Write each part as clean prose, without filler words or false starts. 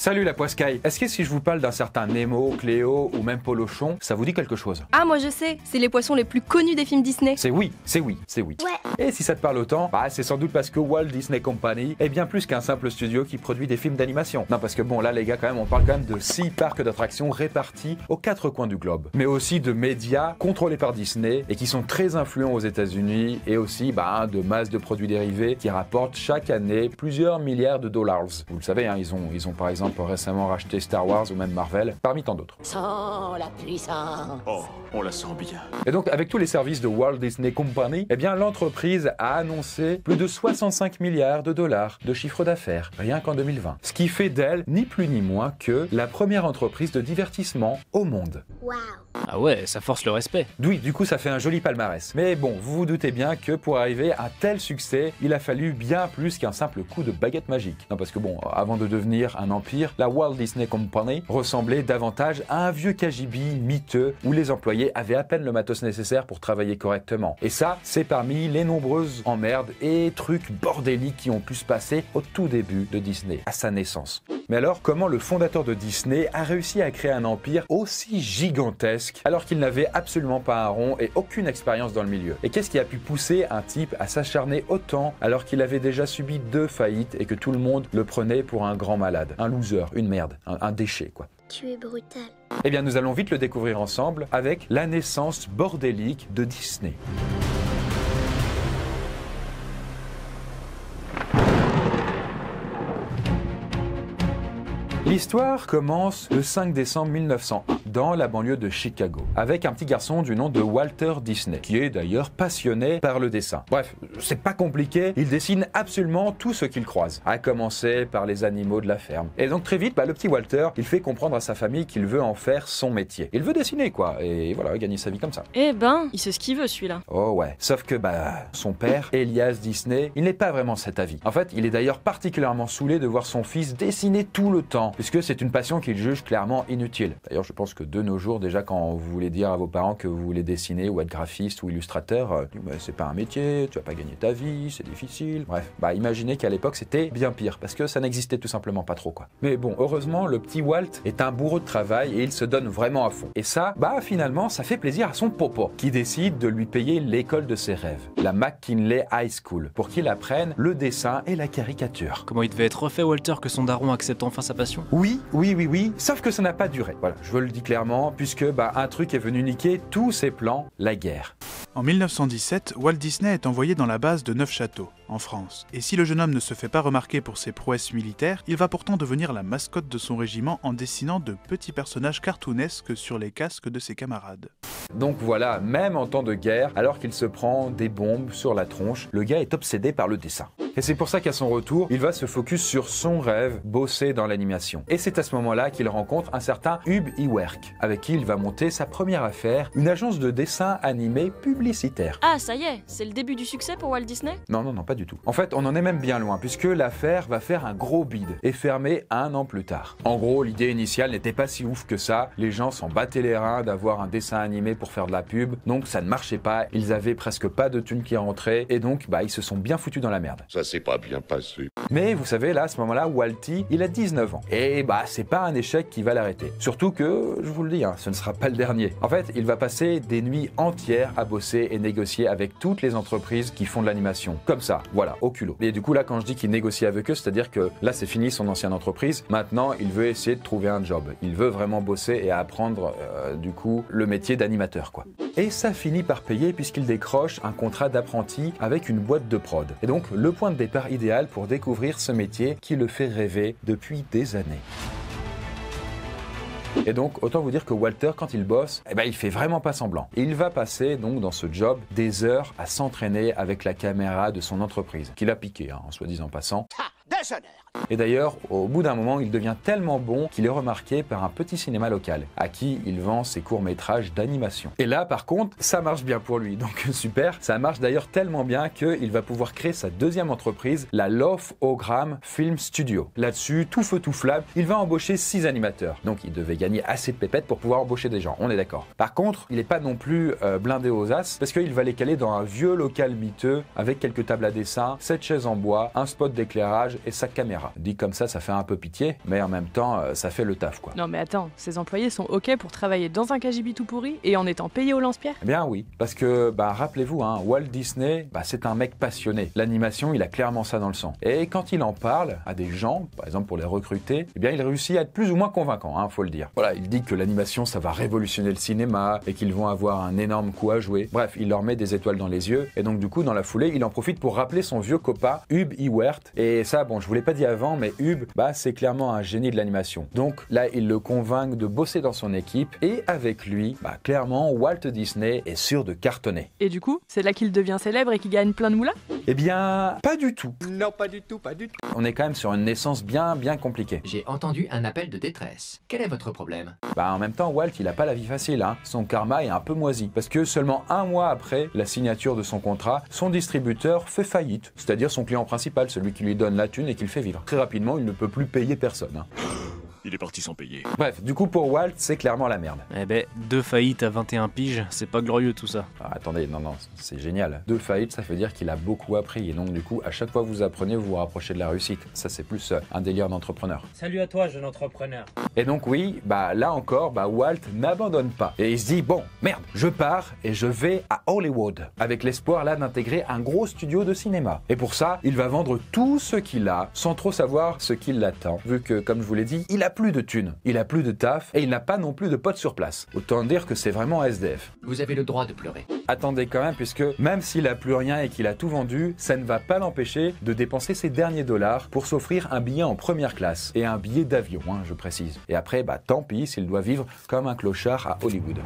Salut la poiscaille. Est-ce que si je vous parle d'un certain Nemo, Cléo ou même Polochon, ça vous dit quelque chose? Ah, moi je sais, c'est les poissons les plus connus des films Disney. C'est oui. Ouais. Et si ça te parle autant, bah c'est sans doute parce que Walt Disney Company est bien plus qu'un simple studio qui produit des films d'animation. Non, parce que bon, là les gars, quand même, on parle quand même de 6 parcs d'attractions répartis aux 4 coins du globe. Mais aussi de médias contrôlés par Disney et qui sont très influents aux États-Unis, et aussi de masse de produits dérivés qui rapportent chaque année plusieurs milliards de dollars. Vous le savez, hein, ils ont par exemple récemment racheté Star Wars ou même Marvel, parmi tant d'autres. Sans la puissance. Oh, on la sent bien. Et donc, avec tous les services de Walt Disney Company, eh bien, l'entreprise a annoncé plus de 65 milliards de dollars de chiffre d'affaires, rien qu'en 2020. Ce qui fait d'elle ni plus ni moins que la première entreprise de divertissement au monde. Waouh. Ah ouais, ça force le respect. Oui, du coup, ça fait un joli palmarès. Mais bon, vous vous doutez bien que pour arriver à tel succès, il a fallu bien plus qu'un simple coup de baguette magique. Non, parce que bon, avant de devenir un empire, la Walt Disney Company ressemblait davantage à un vieux KGB miteux où les employés avaient à peine le matos nécessaire pour travailler correctement. Et ça, c'est parmi les nombreuses emmerdes et trucs bordéliques qui ont pu se passer au tout début de Disney, à sa naissance. Mais alors, comment le fondateur de Disney a réussi à créer un empire aussi gigantesque alors qu'il n'avait absolument pas un rond et aucune expérience dans le milieu? Et qu'est-ce qui a pu pousser un type à s'acharner autant alors qu'il avait déjà subi 2 faillites et que tout le monde le prenait pour un grand malade, un loser, une merde, un déchet quoi? Tu es brutal. Eh bien, nous allons vite le découvrir ensemble avec la naissance bordélique de Disney. L'histoire commence le 5 décembre 1901 dans la banlieue de Chicago avec un petit garçon du nom de Walter Disney qui est d'ailleurs passionné par le dessin. Bref, c'est pas compliqué, il dessine absolument tout ce qu'il croise, à commencer par les animaux de la ferme. Et donc très vite, le petit Walter, il fait comprendre à sa famille qu'il veut en faire son métier. Il veut dessiner quoi, et voilà, gagner sa vie comme ça. Eh ben, il sait ce qu'il veut celui-là. Oh ouais, sauf que son père, Elias Disney, il n'est pas vraiment cet avis. En fait, il est d'ailleurs particulièrement saoulé de voir son fils dessiner tout le temps, puisque c'est une passion qu'il juge clairement inutile. D'ailleurs, je pense que de nos jours, déjà quand vous voulez dire à vos parents que vous voulez dessiner ou être graphiste ou illustrateur, c'est pas un métier, tu vas pas gagner ta vie, c'est difficile. Bref, imaginez qu'à l'époque c'était bien pire, parce que ça n'existait tout simplement pas trop quoi. Mais bon, heureusement, le petit Walt est un bourreau de travail et il se donne vraiment à fond. Et ça, finalement, ça fait plaisir à son popo, qui décide de lui payer l'école de ses rêves, la McKinley High School, pour qu'il apprenne le dessin et la caricature. Comment il devait être refait, Walter, que son daron accepte enfin sa passion? Oui, sauf que ça n'a pas duré. Voilà, je vous le dis clairement, puisque un truc est venu niquer tous ses plans, la guerre. En 1917, Walt Disney est envoyé dans la base de Neufchâteau, en France. Et si le jeune homme ne se fait pas remarquer pour ses prouesses militaires, il va pourtant devenir la mascotte de son régiment en dessinant de petits personnages cartoonesques sur les casques de ses camarades. Donc voilà, même en temps de guerre, alors qu'il se prend des bombes sur la tronche, le gars est obsédé par le dessin. Et c'est pour ça qu'à son retour, il va se focus sur son rêve, bosser dans l'animation. Et c'est à ce moment-là qu'il rencontre un certain Ub Iwerk, avec qui il va monter sa première affaire, une agence de dessin animé publicitaire. Ah, ça y est, c'est le début du succès pour Walt Disney? Non, pas du tout. En fait, on en est même bien loin, puisque l'affaire va faire un gros bide et fermer 1 an plus tard. En gros, l'idée initiale n'était pas si ouf que ça, les gens s'en battaient les reins d'avoir un dessin animé pour faire de la pub, donc ça ne marchait pas, ils avaient presque pas de thunes qui rentraient, et donc ils se sont bien foutus dans la merde. Ça s'est pas bien passé. Mais vous savez, là, à ce moment-là, Walty, il a 19 ans. Et c'est pas un échec qui va l'arrêter. Surtout que, je vous le dis, ce ne sera pas le dernier. En fait, il va passer des nuits entières à bosser et négocier avec toutes les entreprises qui font de l'animation. Comme ça, voilà, au culot. Et du coup, là, quand je dis qu'il négocie avec eux, c'est-à-dire que là, c'est fini son ancienne entreprise. Maintenant, il veut essayer de trouver un job. Il veut vraiment bosser et apprendre, du coup, le métier d'animateur, quoi. Et ça finit par payer puisqu'il décroche un contrat d'apprenti avec une boîte de prod. Et donc, le point de départ idéal pour découvrir ce métier qui le fait rêver depuis des années. Et donc, autant vous dire que Walter, quand il bosse, il fait vraiment pas semblant. Et il va passer donc dans ce job des heures à s'entraîner avec la caméra de son entreprise, qu'il a piqué, en soi-disant passant. Et d'ailleurs, au bout d'un moment, il devient tellement bon qu'il est remarqué par un petit cinéma local, à qui il vend ses courts-métrages d'animation. Et là, par contre, ça marche bien pour lui, donc super. Ça marche d'ailleurs tellement bien qu'il va pouvoir créer sa deuxième entreprise, la Lof-O-Gram Film Studio. Là-dessus, tout feu tout flamme, il va embaucher 6 animateurs. Donc il devait gagner assez de pépettes pour pouvoir embaucher des gens, on est d'accord. Par contre, il n'est pas non plus blindé aux as, parce qu'il va les caler dans un vieux local miteux, avec quelques tables à dessin, 7 chaises en bois, un spot d'éclairage et sa caméra. caméra. Dit comme ça fait un peu pitié, mais en même temps, ça fait le taf, quoi. Non mais attends, ces employés sont ok pour travailler dans un KGB tout pourri et en étant payés au lance-pierre? Eh bien oui, parce que, rappelez-vous, hein, Walt Disney, c'est un mec passionné. L'animation, il a clairement ça dans le sang. Et quand il en parle à des gens, par exemple pour les recruter, eh bien il réussit à être plus ou moins convaincant, hein, faut le dire. Voilà, il dit que l'animation, ça va révolutionner le cinéma et qu'ils vont avoir un énorme coup à jouer. Bref, il leur met des étoiles dans les yeux et donc du coup, dans la foulée, il en profite pour rappeler son vieux copain, Ub Iwerks. Et ça, bon, je vous l'ai pas dit avant, mais Ub, c'est clairement un génie de l'animation. Donc là, il le convainc de bosser dans son équipe et avec lui, clairement, Walt Disney est sûr de cartonner. Et du coup, c'est là qu'il devient célèbre et qu'il gagne plein de moulins? Eh bien, pas du tout. Non, pas du tout, pas du tout. On est quand même sur une naissance bien compliquée. J'ai entendu un appel de détresse. Quel est votre problème? En même temps, Walt, il a pas la vie facile, hein. Son karma est un peu moisi. Parce que seulement un mois après la signature de son contrat, son distributeur fait faillite. C'est-à-dire son client principal, celui qui lui donne la thune et qui le fait vivre. Très rapidement, il ne peut plus payer personne, hein. Il est parti sans payer. Bref, du coup pour Walt, c'est clairement la merde. Eh ben, 2 faillites à 21 piges, c'est pas glorieux tout ça. Attendez, non, c'est génial. 2 faillites, ça veut dire qu'il a beaucoup appris. Et donc du coup, à chaque fois que vous apprenez, vous vous rapprochez de la réussite. Ça, c'est plus un délire d'entrepreneur. Salut à toi, jeune entrepreneur. Et donc oui, là encore, Walt n'abandonne pas. Et il se dit, bon, merde, je pars et je vais à Hollywood. Avec l'espoir là d'intégrer un gros studio de cinéma. Et pour ça, il va vendre tout ce qu'il a, sans trop savoir ce qui l'attend. Vu que, comme je vous l'ai dit, il a plus de thunes, il a plus de taf et il n'a pas non plus de potes sur place. Autant dire que c'est vraiment un SDF. Vous avez le droit de pleurer. Attendez quand même, puisque même s'il a plus rien et qu'il a tout vendu, ça ne va pas l'empêcher de dépenser ses derniers dollars pour s'offrir un billet en première classe. Et un billet d'avion, hein, je précise. Et après, tant pis s'il doit vivre comme un clochard à Hollywood.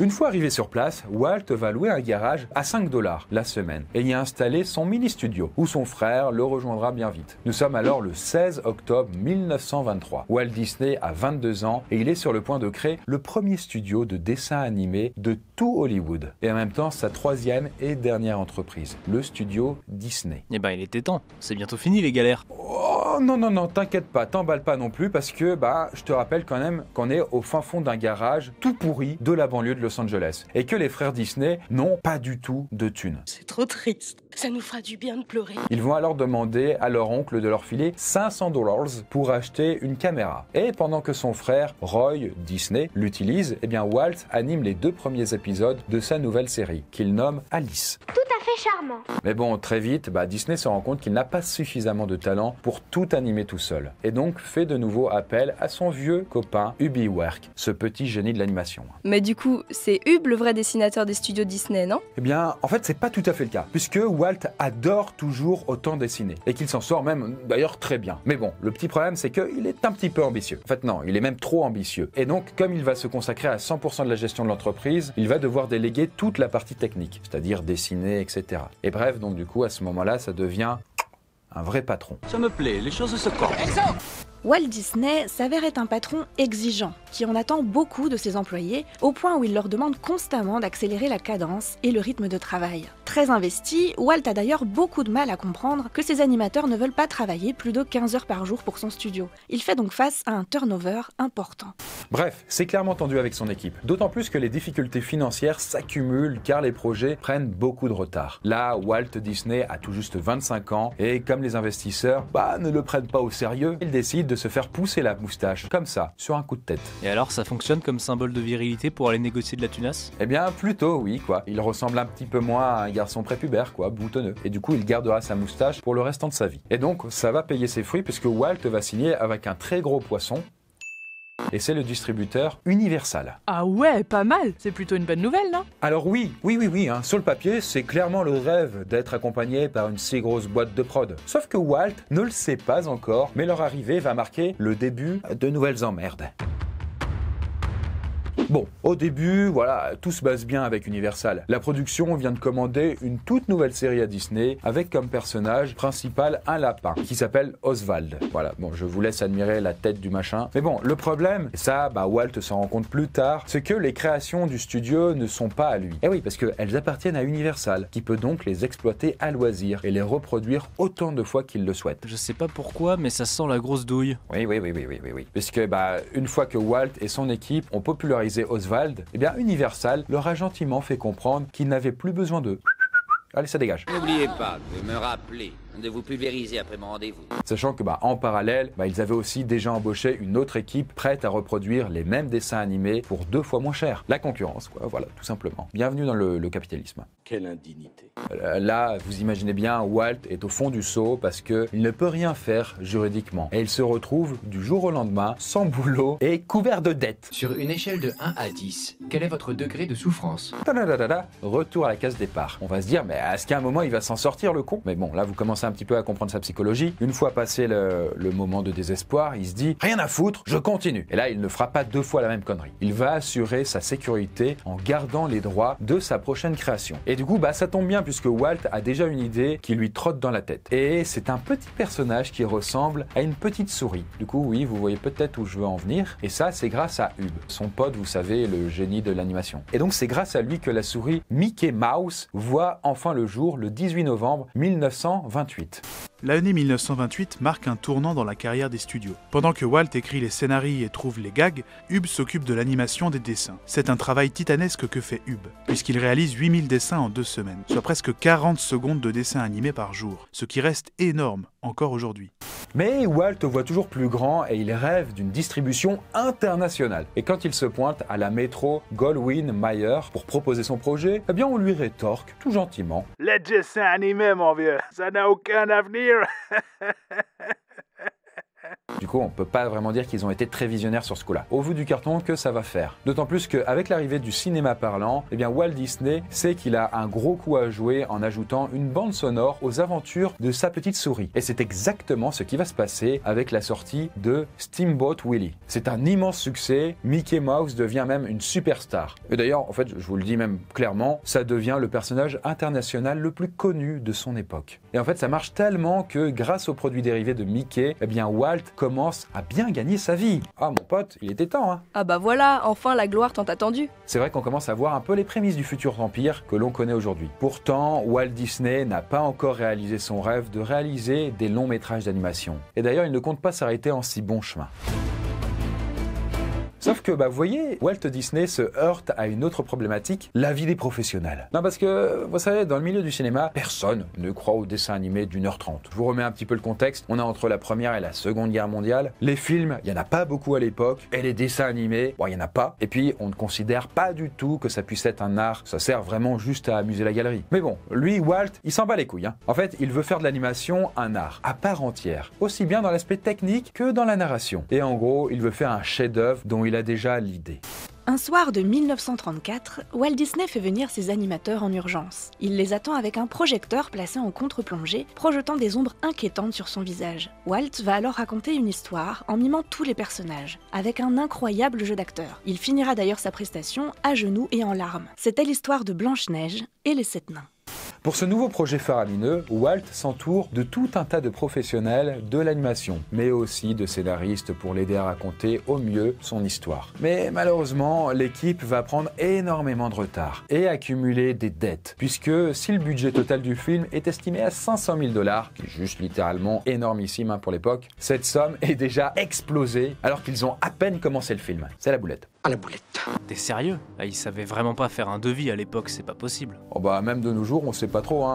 Une fois arrivé sur place, Walt va louer un garage à 5 $ la semaine et y installer son mini-studio, où son frère le rejoindra bien vite. Nous sommes alors le 16 octobre 1923. Walt Disney a 22 ans et il est sur le point de créer le premier studio de dessin animé de tout Hollywood. Et en même temps, sa 3e et dernière entreprise, le studio Disney. Eh ben, il était temps. C'est bientôt fini les galères. Oh non, t'inquiète pas, t'emballe pas non plus parce que, je te rappelle quand même qu'on est au fin fond d'un garage tout pourri de la banlieue de Los Angeles et que les frères Disney n'ont pas du tout de thunes. C'est trop triste. Ça nous fera du bien de pleurer. Ils vont alors demander à leur oncle de leur filer 500 $ pour acheter une caméra. Et pendant que son frère, Roy Disney, l'utilise, Walt anime les 2 premiers épisodes de sa nouvelle série, qu'il nomme Alice. Tout à fait charmant. Mais bon, très vite, Disney se rend compte qu'il n'a pas suffisamment de talent pour tout animer tout seul. Et donc fait de nouveau appel à son vieux copain Ub Iwerks, ce petit génie de l'animation. Mais du coup, c'est Ub le vrai dessinateur des studios Disney, non? En fait, c'est pas tout à fait le cas, puisque Walt adore toujours autant dessiner, et qu'il s'en sort même d'ailleurs très bien. Mais bon, le petit problème, c'est qu'il est un petit peu ambitieux. En fait, non, il est même trop ambitieux. Et donc, comme il va se consacrer à 100% de la gestion de l'entreprise, il va devoir déléguer toute la partie technique, c'est-à-dire dessiner, etc. Et bref, donc du coup, à ce moment-là, ça devient un vrai patron. Ça me plaît, les choses se cordent. Walt Disney s'avère être un patron exigeant, qui en attend beaucoup de ses employés, au point où il leur demande constamment d'accélérer la cadence et le rythme de travail. Très investi, Walt a d'ailleurs beaucoup de mal à comprendre que ses animateurs ne veulent pas travailler plus de 15 heures par jour pour son studio. Il fait donc face à un turnover important. Bref, c'est clairement tendu avec son équipe. D'autant plus que les difficultés financières s'accumulent car les projets prennent beaucoup de retard. Là, Walt Disney a tout juste 25 ans et comme les investisseurs ne le prennent pas au sérieux, il décide de se faire pousser la moustache, comme ça, sur un coup de tête. Et alors, ça fonctionne comme symbole de virilité pour aller négocier de la tunasse? Plutôt oui, quoi. Il ressemble un petit peu moins à un garçon prépubère, quoi, boutonneux. Et du coup, il gardera sa moustache pour le restant de sa vie. Et donc, ça va payer ses fruits puisque Walt va signer avec un très gros poisson. Et c'est le distributeur Universal. Ah ouais, pas mal. C'est plutôt une bonne nouvelle, non? Alors oui, hein. Sur le papier, c'est clairement le rêve d'être accompagné par une si grosse boîte de prod. Sauf que Walt ne le sait pas encore, mais leur arrivée va marquer le début de nouvelles emmerdes. Bon, au début, voilà, tout se passe bien avec Universal. La production vient de commander une toute nouvelle série à Disney avec comme personnage principal un lapin qui s'appelle Oswald. Voilà, bon, je vous laisse admirer la tête du machin. Mais bon, le problème, et ça, Walt s'en rend compte plus tard, c'est que les créations du studio ne sont pas à lui. Et oui, parce qu'elles appartiennent à Universal, qui peut donc les exploiter à loisir et les reproduire autant de fois qu'il le souhaite. Je sais pas pourquoi, mais ça sent la grosse douille. Oui. Puisque, une fois que Walt et son équipe ont popularisé Oswald, Universal leur a gentiment fait comprendre qu'ils n'avaient plus besoin d'eux. Allez, ça dégage. N'oubliez pas de me rappeler de vous pulvériser après mon rendez-vous. Sachant que en parallèle, ils avaient aussi déjà embauché une autre équipe prête à reproduire les mêmes dessins animés pour 2 fois moins cher. La concurrence, quoi, voilà, tout simplement. Bienvenue dans le capitalisme. Quelle indignité. Là, vous imaginez bien, Walt est au fond du seau parce qu'il ne peut rien faire juridiquement. Et il se retrouve du jour au lendemain sans boulot et couvert de dettes. Sur une échelle de 1 à 10, quel est votre degré de souffrance? Retour à la case départ. On va se dire, mais est-ce qu'à un moment il va s'en sortir le con? Mais bon, là vous commencez un petit peu à comprendre sa psychologie. Une fois passé le moment de désespoir, il se dit, rien à foutre, je continue. Et là, il ne fera pas 2 fois la même connerie. Il va assurer sa sécurité en gardant les droits de sa prochaine création. Et du coup, ça tombe bien puisque Walt a déjà une idée qui lui trotte dans la tête. Et c'est un petit personnage qui ressemble à une petite souris. Du coup, oui, vous voyez peut-être où je veux en venir. Et ça, c'est grâce à Ub, son pote, vous savez, le génie de l'animation. Et donc, c'est grâce à lui que la souris Mickey Mouse voit enfin le jour le 18 novembre 1928. L'année 1928 marque un tournant dans la carrière des studios. Pendant que Walt écrit les scénarios et trouve les gags, Ub s'occupe de l'animation des dessins. C'est un travail titanesque que fait Ub, puisqu'il réalise 8000 dessins en 2 semaines, soit presque 40 secondes de dessins animés par jour, ce qui reste énorme encore aujourd'hui. Mais Walt voit toujours plus grand et il rêve d'une distribution internationale. Et quand il se pointe à la métro Goldwyn-Mayer pour proposer son projet, on lui rétorque tout gentiment. Les dessins animés, mon vieux, ça n'a aucun avenir. Du coup, on peut pas vraiment dire qu'ils ont été très visionnaires sur ce coup-là. Au vu du carton que ça va faire. D'autant plus qu'avec l'arrivée du cinéma parlant, Walt Disney sait qu'il a un gros coup à jouer en ajoutant une bande sonore aux aventures de sa petite souris. Et c'est exactement ce qui va se passer avec la sortie de Steamboat Willie. C'est un immense succès, Mickey Mouse devient même une superstar. Et d'ailleurs, en fait, je vous le dis même clairement, ça devient le personnage international le plus connu de son époque. Et en fait, ça marche tellement que grâce aux produits dérivés de Mickey, Walt commence à bien gagner sa vie. Ah mon pote, il était temps, hein. Ah voilà, enfin la gloire tant attendue. C'est vrai qu'on commence à voir un peu les prémices du futur empire que l'on connaît aujourd'hui. Pourtant, Walt Disney n'a pas encore réalisé son rêve de réaliser des longs métrages d'animation. Et d'ailleurs, il ne compte pas s'arrêter en si bon chemin. Sauf que, vous voyez, Walt Disney se heurte à une autre problématique, la vie des professionnels. Non, parce que, vous savez, dans le milieu du cinéma, personne ne croit aux dessins animés d'1h30. Je vous remets un petit peu le contexte. On est entre la Première et la Seconde Guerre mondiale. Les films, il n'y en a pas beaucoup à l'époque. Et les dessins animés, il n'y en a pas. Et puis, on ne considère pas du tout que ça puisse être un art. Ça sert vraiment juste à amuser la galerie. Mais bon, lui, Walt, il s'en bat les couilles. En fait, il veut faire de l'animation un art, à part entière. Aussi bien dans l'aspect technique que dans la narration. Et en gros, il veut faire un chef-d'œuvre dont il a déjà l'idée. Un soir de 1934, Walt Disney fait venir ses animateurs en urgence. Il les attend avec un projecteur placé en contre-plongée, projetant des ombres inquiétantes sur son visage. Walt va alors raconter une histoire en mimant tous les personnages, avec un incroyable jeu d'acteurs. Il finira d'ailleurs sa prestation à genoux et en larmes. C'était l'histoire de Blanche-Neige et les 7 nains. Pour ce nouveau projet faramineux, Walt s'entoure de tout un tas de professionnels de l'animation, mais aussi de scénaristes pour l'aider à raconter au mieux son histoire. Mais malheureusement, l'équipe va prendre énormément de retard et accumuler des dettes, puisque si le budget total du film est estimé à 500 000 $, qui est juste littéralement énormissime pour l'époque, cette somme est déjà explosée alors qu'ils ont à peine commencé le film. C'est la boulette. À la boulette. T'es sérieux? Ils savaient vraiment pas faire un devis à l'époque, c'est pas possible. Oh même de nos jours, on sait pas trop.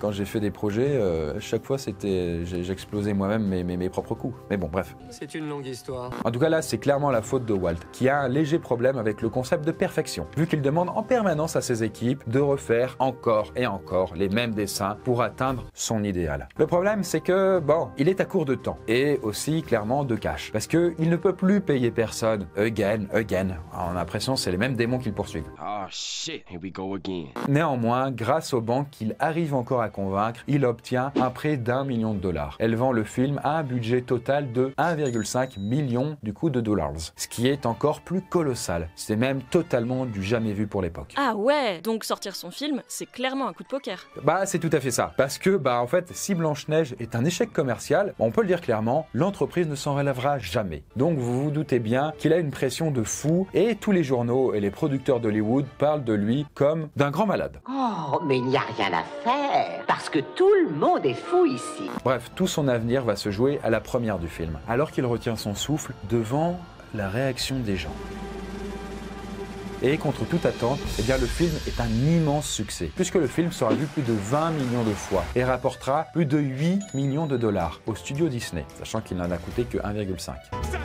Quand j'ai fait des projets, chaque fois j'explosais moi-même mes propres coûts. Mais bon, bref. C'est une longue histoire. En tout cas là, c'est clairement la faute de Walt, qui a un léger problème avec le concept de perfection, vu qu'il demande en permanence à ses équipes de refaire encore et encore les mêmes dessins pour atteindre son idéal. Le problème, c'est que, il est à court de temps, et aussi clairement de cash, parce qu'il ne peut plus payer personne, again. On a l'impression que c'est les mêmes démons qui le poursuivent. Oh shit, here we go again. Néanmoins, grâce aux banques qu'il arrive encore à convaincre, il obtient un prêt d'1 million de $, élevant le film à un budget total de 1,5 million de dollars, ce qui est encore plus colossal. C'est même totalement du jamais vu pour l'époque. Ah ouais, donc sortir son film, c'est clairement un coup de poker. C'est tout à fait ça. Parce que, en fait, si Blanche-Neige est un échec commercial, on peut le dire clairement, l'entreprise ne s'en relèvera jamais. Donc vous vous doutez bien qu'il a une pression de fou et tous les journaux et les producteurs d'Hollywood parlent de lui comme d'un grand malade. Oh, mais il n'y a rien à faire, parce que tout le monde est fou ici. Bref, tout son avenir va se jouer à la première du film, alors qu'il retient son souffle devant la réaction des gens. Et contre toute attente, eh bien, le film est un immense succès, puisque le film sera vu plus de 20 millions de fois et rapportera plus de 8 millions de dollars au studio Disney, sachant qu'il n'en a coûté que 1,5. Ça,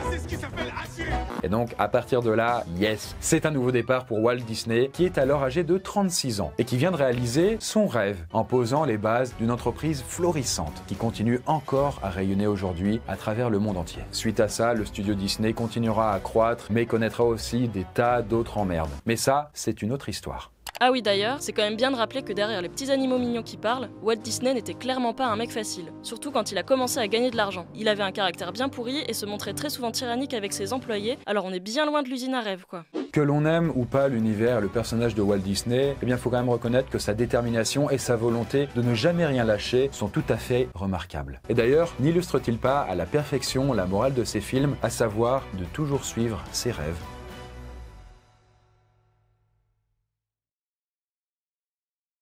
c'est ce qui s'appelle assurer. Et donc, à partir de là, yes, c'est un nouveau départ pour Walt Disney, qui est alors âgé de 36 ans et qui vient de réaliser son rêve en posant les bases d'une entreprise florissante qui continue encore à rayonner aujourd'hui à travers le monde entier. Suite à ça, le studio Disney continuera à croître, mais connaîtra aussi des tas d'autres emmerdes. Mais ça, c'est une autre histoire. Ah oui d'ailleurs, c'est quand même bien de rappeler que derrière les petits animaux mignons qui parlent, Walt Disney n'était clairement pas un mec facile, surtout quand il a commencé à gagner de l'argent. Il avait un caractère bien pourri et se montrait très souvent tyrannique avec ses employés, alors on est bien loin de l'usine à rêve quoi. Que l'on aime ou pas l'univers et le personnage de Walt Disney, eh bien faut quand même reconnaître que sa détermination et sa volonté de ne jamais rien lâcher sont tout à fait remarquables. Et d'ailleurs, n'illustre-t-il pas à la perfection la morale de ses films, à savoir de toujours suivre ses rêves ?